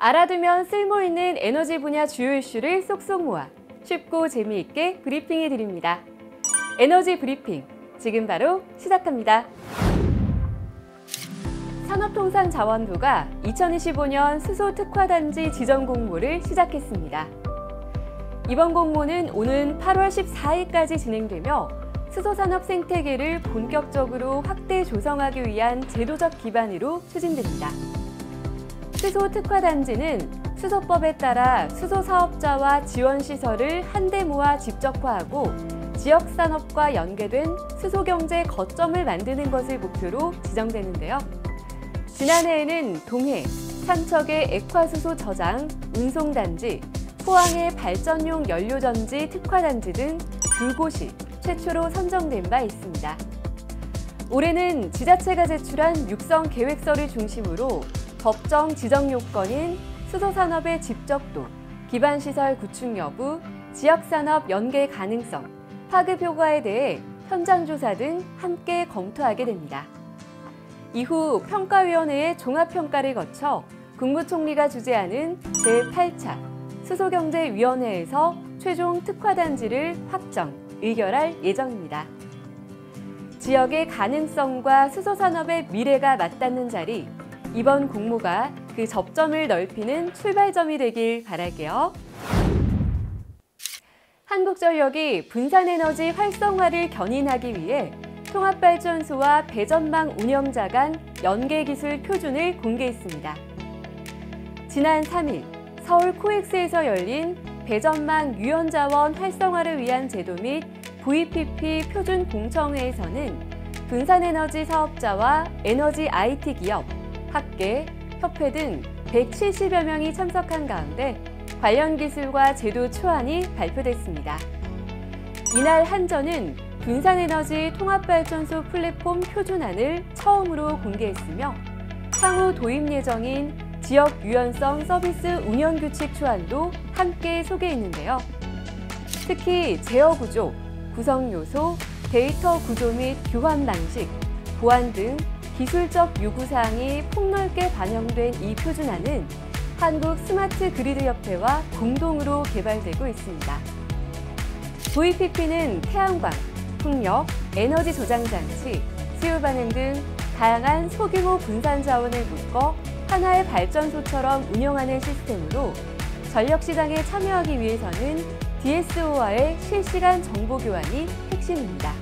알아두면 쓸모있는 에너지 분야 주요 이슈를 쏙쏙 모아 쉽고 재미있게 브리핑해 드립니다. 에너지 브리핑, 지금 바로 시작합니다. 산업통상자원부가 2025년 수소 특화단지 지정 공모를 시작했습니다. 이번 공모는 오는 8월 14일까지 진행되며 수소산업 생태계를 본격적으로 확대 조성하기 위한 제도적 기반으로 추진됩니다. 수소 특화단지는 수소법에 따라 수소사업자와 지원시설을 한데 모아 집적화하고 지역산업과 연계된 수소경제 거점을 만드는 것을 목표로 지정되는데요. 지난해에는 동해, 삼척의 액화수소 저장, 운송단지, 포항의 발전용 연료전지 특화단지 등 두 곳이 최초로 선정된 바 있습니다. 올해는 지자체가 제출한 육성 계획서를 중심으로 법정 지정 요건인 수소산업의 집적도, 기반시설 구축 여부, 지역산업 연계 가능성, 파급 효과에 대해 현장조사 등 함께 검토하게 됩니다. 이후 평가위원회의 종합평가를 거쳐 국무총리가 주재하는 제8차 수소경제위원회에서 최종 특화단지를 확정, 의결할 예정입니다. 지역의 가능성과 수소산업의 미래가 맞닿는 자리, 이번 공모가 그 접점을 넓히는 출발점이 되길 바랄게요. 한국전력이 분산에너지 활성화를 견인하기 위해 통합발전소와 배전망 운영자 간 연계기술 표준을 공개했습니다. 지난 3일 서울 코엑스에서 열린 배전망 유연자원 활성화를 위한 제도 및 VPP 표준 공청회에서는 분산에너지 사업자와 에너지 IT 기업, 학계, 협회 등 170여 명이 참석한 가운데 관련 기술과 제도 초안이 발표됐습니다. 이날 한전은 분산에너지 통합발전소 플랫폼 표준안을 처음으로 공개했으며 향후 도입 예정인 지역 유연성 서비스 운영 규칙 초안도 함께 소개했는데요. 특히 제어 구조, 구성 요소, 데이터 구조 및 교환 방식, 보안 등 기술적 요구사항이 폭넓게 반영된 이 표준안은 한국 스마트 그리드 협회와 공동으로 개발되고 있습니다. VPP는 태양광, 풍력, 에너지 저장 장치, 수요 반응 등 다양한 소규모 분산 자원을 묶어 하나의 발전소처럼 운영하는 시스템으로 전력 시장에 참여하기 위해서는 DSO와의 실시간 정보 교환이 핵심입니다.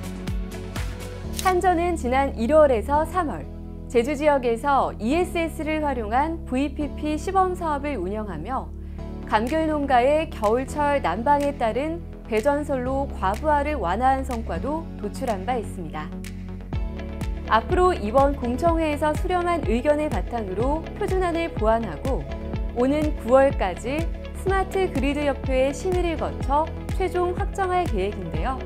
한전은 지난 1월에서 3월 제주 지역에서 ESS를 활용한 VPP 시범 사업을 운영하며 감귤 농가의 겨울철 난방에 따른 배전설로 과부하를 완화한 성과도 도출한 바 있습니다. 앞으로 이번 공청회에서 수렴한 의견을 바탕으로 표준안을 보완하고 오는 9월까지 스마트 그리드 협회의 심의를 거쳐 최종 확정할 계획인데요.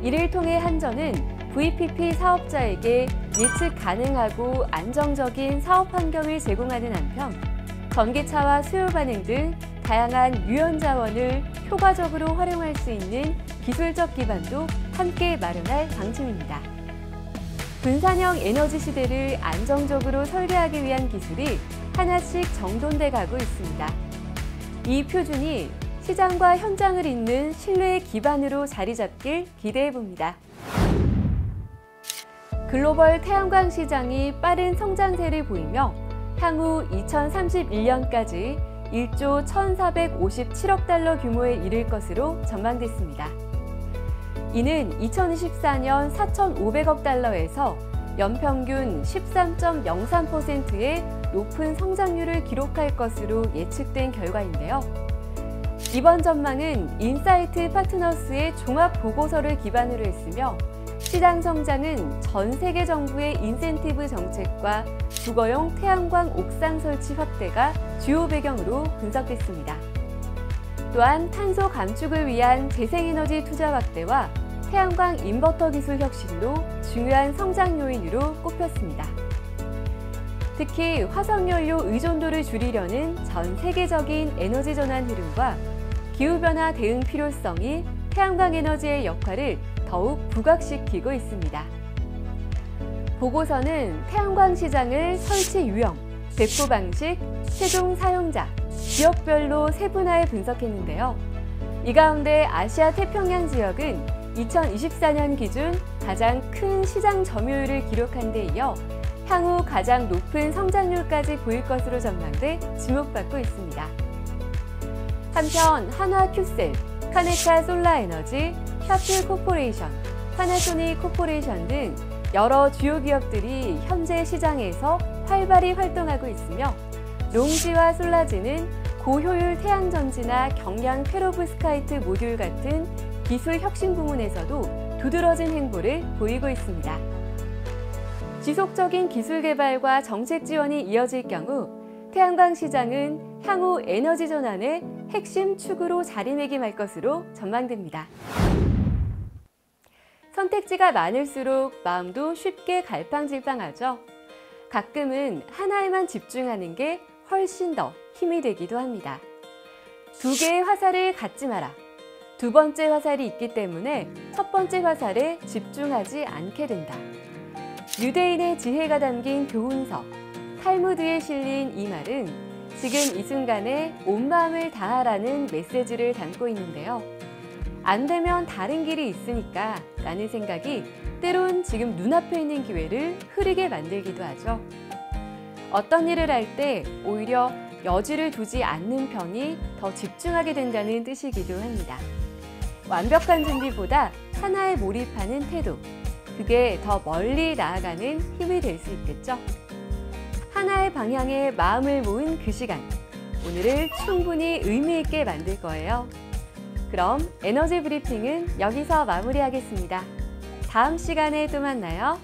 이를 통해 한전은 VPP 사업자에게 예측 가능하고 안정적인 사업 환경을 제공하는 한편 전기차와 수요 반응 등 다양한 유연 자원을 효과적으로 활용할 수 있는 기술적 기반도 함께 마련할 방침입니다. 분산형 에너지 시대를 안정적으로 설계하기 위한 기술이 하나씩 정돈돼 가고 있습니다. 이 표준이 시장과 현장을 잇는 신뢰의 기반으로 자리 잡길 기대해 봅니다. 글로벌 태양광 시장이 빠른 성장세를 보이며 향후 2031년까지 1조 1,457억 달러 규모에 이를 것으로 전망됐습니다. 이는 2024년 4,500억 달러에서 연평균 13.03%의 높은 성장률을 기록할 것으로 예측된 결과인데요. 이번 전망은 인사이트 파트너스의 종합 보고서를 기반으로 했으며 시장 성장은 전 세계 정부의 인센티브 정책과 주거용 태양광 옥상 설치 확대가 주요 배경으로 분석됐습니다. 또한 탄소 감축을 위한 재생에너지 투자 확대와 태양광 인버터 기술 혁신도 중요한 성장 요인으로 꼽혔습니다. 특히 화석연료 의존도를 줄이려는 전 세계적인 에너지 전환 흐름과 기후변화 대응 필요성이 태양광 에너지의 역할을 더욱 부각시키고 있습니다. 보고서는 태양광 시장을 설치 유형, 배포 방식, 최종 사용자, 지역별로 세분화해 분석했는데요. 이 가운데 아시아 태평양 지역은 2024년 기준 가장 큰 시장 점유율을 기록한 데 이어 향후 가장 높은 성장률까지 보일 것으로 전망돼 주목받고 있습니다. 한편 한화큐셀, 카네카 솔라에너지, 샤플코퍼레이션, 파나소닉 코퍼레이션 등 여러 주요 기업들이 현재 시장에서 활발히 활동하고 있으며 롱지와 솔라지는 고효율 태양전지나 경량 페로브스카이트 모듈 같은 기술 혁신 부문에서도 두드러진 행보를 보이고 있습니다. 지속적인 기술 개발과 정책 지원이 이어질 경우 태양광 시장은 향후 에너지 전환의 핵심 축으로 자리매김할 것으로 전망됩니다. 선택지가 많을수록 마음도 쉽게 갈팡질팡하죠. 가끔은 하나에만 집중하는 게 훨씬 더 힘이 되기도 합니다. 두 개의 화살을 갖지 마라. 두 번째 화살이 있기 때문에 첫 번째 화살에 집중하지 않게 된다. 유대인의 지혜가 담긴 교훈서, 탈무드에 실린 이 말은 지금 이 순간에 온 마음을 다하라는 메시지를 담고 있는데요. 안 되면 다른 길이 있으니까 라는 생각이 때론 지금 눈앞에 있는 기회를 흐리게 만들기도 하죠. 어떤 일을 할 때 오히려 여지를 두지 않는 편이 더 집중하게 된다는 뜻이기도 합니다. 완벽한 준비보다 하나에 몰입하는 태도, 그게 더 멀리 나아가는 힘이 될 수 있겠죠. 하나의 방향에 마음을 모은 그 시간, 오늘을 충분히 의미 있게 만들 거예요. 그럼 에너지 브리핑은 여기서 마무리하겠습니다. 다음 시간에 또 만나요.